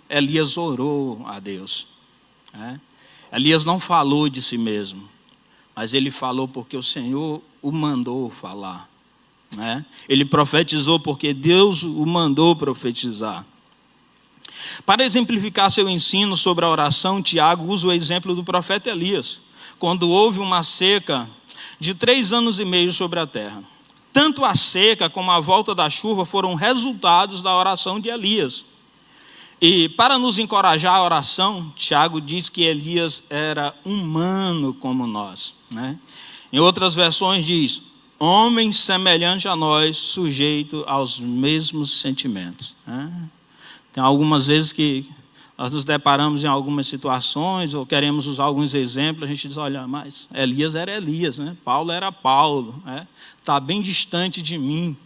Elias orou a Deus. Elias não falou de si mesmo, mas ele falou porque o Senhor o mandou falar. Ele profetizou porque Deus o mandou profetizar. Para exemplificar seu ensino sobre a oração, Tiago usa o exemplo do profeta Elias, quando houve uma seca de 3 anos e meio sobre a terra. Tanto a seca como a volta da chuva foram resultados da oração de Elias. E para nos encorajar a oração, Tiago diz que Elias era humano como nós. Em outras versões diz, homem semelhante a nós, sujeito aos mesmos sentimentos. Tem algumas vezes que nós nos deparamos em algumas situações, ou queremos usar alguns exemplos, a gente diz, olha, mas Elias era Elias, Paulo era Paulo, está bem distante de mim.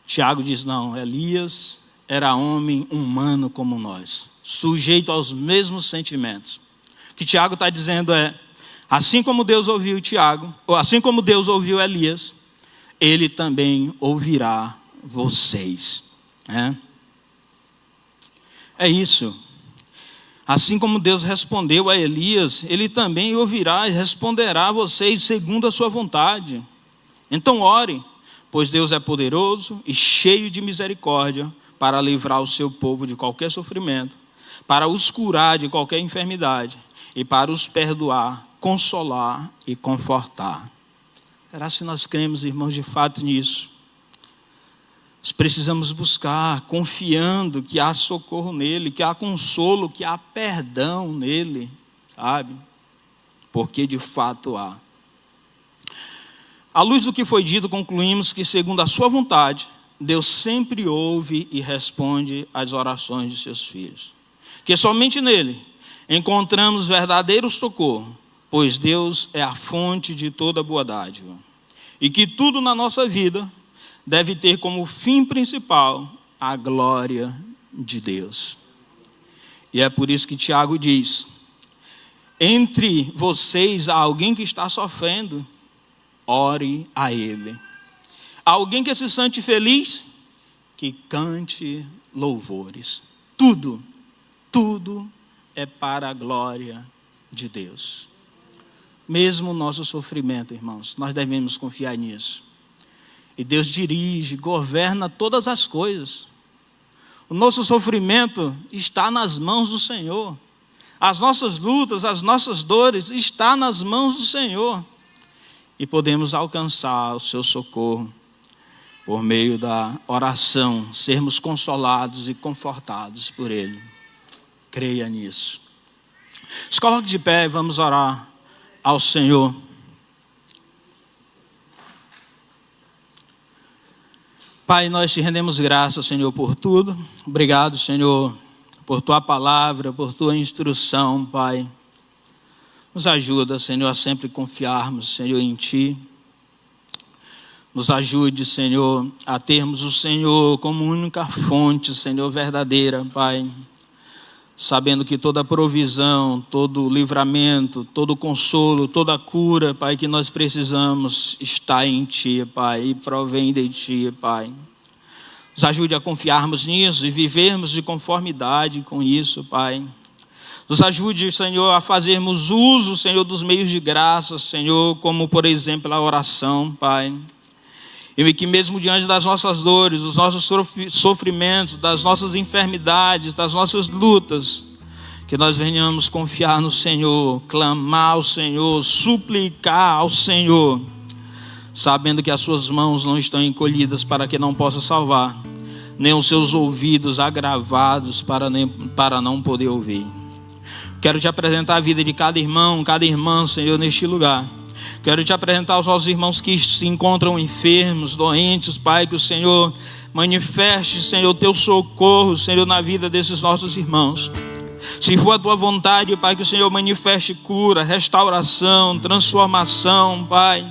Tiago diz, não, Elias era homem humano como nós, sujeito aos mesmos sentimentos. O que Tiago está dizendo é, assim como Deus ouviu Tiago, ou assim como Deus ouviu Elias, ele também ouvirá vocês. É isso. Assim como Deus respondeu a Elias, ele também ouvirá e responderá a vocês segundo a sua vontade. Então ore, pois Deus é poderoso e cheio de misericórdia para livrar o seu povo de qualquer sofrimento, para os curar de qualquer enfermidade e para os perdoar, consolar e confortar. Será se nós cremos, irmãos, de fato nisso? Nós precisamos buscar, confiando que há socorro nele, que há consolo, que há perdão nele, sabe? Porque de fato há. À luz do que foi dito, concluímos que, segundo a sua vontade, Deus sempre ouve e responde às orações de seus filhos. Que somente nele encontramos verdadeiro socorro, pois Deus é a fonte de toda boa dádiva. E que tudo na nossa vida deve ter como fim principal a glória de Deus. E é por isso que Tiago diz, entre vocês há alguém que está sofrendo, ore a ele. Alguém que se sente feliz, que cante louvores. Tudo é para a glória de Deus. Mesmo o nosso sofrimento, irmãos, nós devemos confiar nisso. E Deus dirige, governa todas as coisas. O nosso sofrimento está nas mãos do Senhor. As nossas lutas, as nossas dores estão nas mãos do Senhor. E podemos alcançar o seu socorro por meio da oração, sermos consolados e confortados por Ele. Creia nisso. Se coloque de pé e vamos orar ao Senhor. Pai, nós te rendemos graças, Senhor, por tudo. Obrigado, Senhor, por Tua palavra, por Tua instrução, Pai. Nos ajuda, Senhor, a sempre confiarmos, Senhor, em Ti. Nos ajude, Senhor, a termos o Senhor como única fonte, Senhor, verdadeira, Pai. Sabendo que toda provisão, todo livramento, todo consolo, toda cura, Pai, que nós precisamos está em Ti, Pai, e provém de Ti, Pai. Nos ajude a confiarmos nisso e vivermos de conformidade com isso, Pai. Nos ajude, Senhor, a fazermos uso, Senhor, dos meios de graça, Senhor, como, por exemplo, a oração, Pai. E que mesmo diante das nossas dores, dos nossos sofrimentos, das nossas enfermidades, das nossas lutas, que nós venhamos confiar no Senhor, clamar ao Senhor, suplicar ao Senhor, sabendo que as suas mãos não estão encolhidas para que não possa salvar, nem os seus ouvidos agravados para não poder ouvir. Quero te apresentar a vida de cada irmão, cada irmã, Senhor, neste lugar. Quero te apresentar os nossos irmãos que se encontram enfermos, doentes, Pai, que o Senhor manifeste, Senhor, o teu socorro, Senhor, na vida desses nossos irmãos. Se for a tua vontade, Pai, que o Senhor manifeste cura, restauração, transformação, Pai.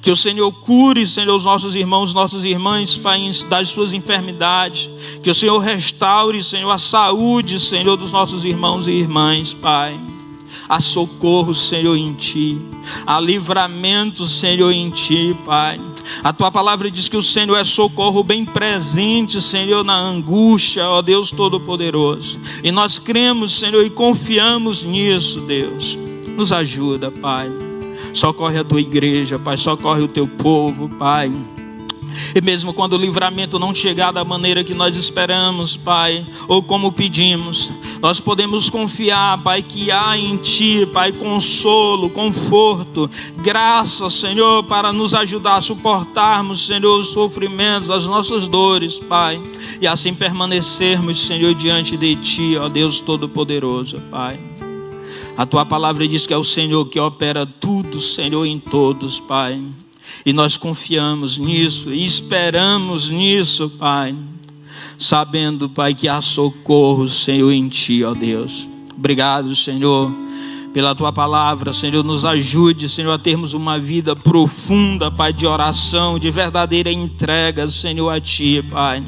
Que o Senhor cure, Senhor, os nossos irmãos, nossas irmãs, Pai, das suas enfermidades. Que o Senhor restaure, Senhor, a saúde, Senhor, dos nossos irmãos e irmãs, Pai. Há socorro, Senhor, em Ti. Há livramento, Senhor, em Ti, Pai. A Tua palavra diz que o Senhor é socorro bem presente, Senhor, na angústia, ó Deus Todo-Poderoso. E nós cremos, Senhor, e confiamos nisso, Deus. Nos ajuda, Pai. Socorre a Tua igreja, Pai. Socorre o Teu povo, Pai. E mesmo quando o livramento não chegar da maneira que nós esperamos, Pai, ou como pedimos, nós podemos confiar, Pai, que há em Ti, Pai, consolo, conforto, graça, Senhor, para nos ajudar a suportarmos, Senhor, os sofrimentos, as nossas dores, Pai, e assim permanecermos, Senhor, diante de Ti, ó Deus Todo-Poderoso, Pai. A Tua palavra diz que é o Senhor que opera tudo, Senhor, em todos, Pai. E nós confiamos nisso e esperamos nisso, Pai. Sabendo, Pai, que há socorro, Senhor, em Ti, ó Deus. Obrigado, Senhor, pela Tua palavra. Senhor, nos ajude, Senhor, a termos uma vida profunda, Pai, de oração, de verdadeira entrega, Senhor, a Ti, Pai.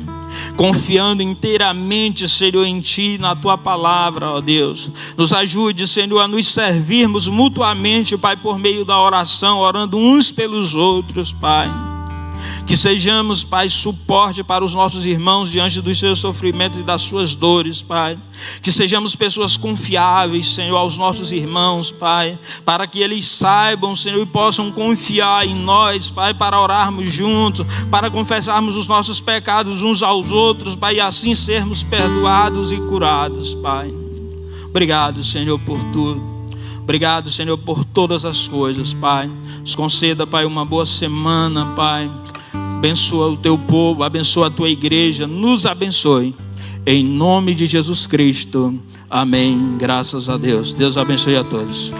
Confiando inteiramente, Senhor, em Ti, na Tua palavra, ó Deus. Nos ajude, Senhor, a nos servirmos mutuamente, Pai, por meio da oração, orando uns pelos outros, Pai. Que sejamos, Pai, suporte para os nossos irmãos diante dos seus sofrimentos e das suas dores, Pai. Que sejamos pessoas confiáveis, Senhor, aos nossos irmãos, Pai, para que eles saibam, Senhor, e possam confiar em nós, Pai, para orarmos juntos, para confessarmos os nossos pecados uns aos outros, Pai, e assim sermos perdoados e curados, Pai. Obrigado, Senhor, por tudo. Obrigado, Senhor, por todas as coisas, Pai. Nos conceda, Pai, uma boa semana, Pai. Abençoa o Teu povo, abençoa a Tua igreja, nos abençoe. Em nome de Jesus Cristo. Amém. Graças a Deus. Deus abençoe a todos.